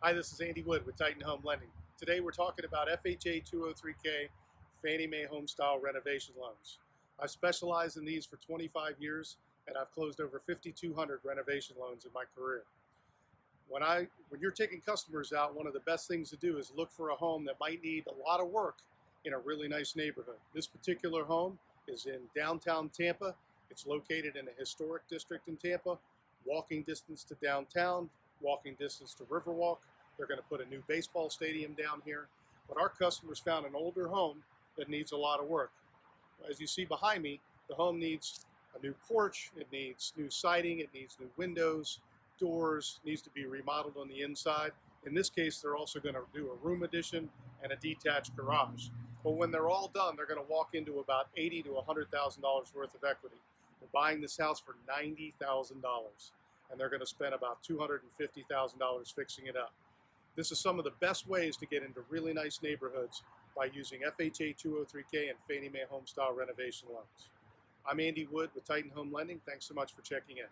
Hi, this is Andy Wood with Titan Home Lending. Today we're talking about FHA 203K Fannie Mae Homestyle Renovation Loans. I've specialized in these for 25 years and I've closed over 5,200 renovation loans in my career. When you're taking customers out, one of the best things to do is look for a home that might need a lot of work in a really nice neighborhood. This particular home is in downtown Tampa. It's located in a historic district in Tampa, walking distance to downtown, walking distance to Riverwalk. They're going to put a new baseball stadium down here. But our customers found an older home that needs a lot of work. As you see behind me, the home needs a new porch, it needs new siding, it needs new windows, doors, needs to be remodeled on the inside. In this case, they're also going to do a room addition and a detached garage. But when they're all done, they're going to walk into about $80,000 to $100,000 worth of equity. We're buying this house for $90,000, and they're going to spend about $250,000 fixing it up. This is some of the best ways to get into really nice neighborhoods by using FHA 203K and Fannie Mae Homestyle Renovation Loans. I'm Andy Wood with Titan Home Lending. Thanks so much for checking in.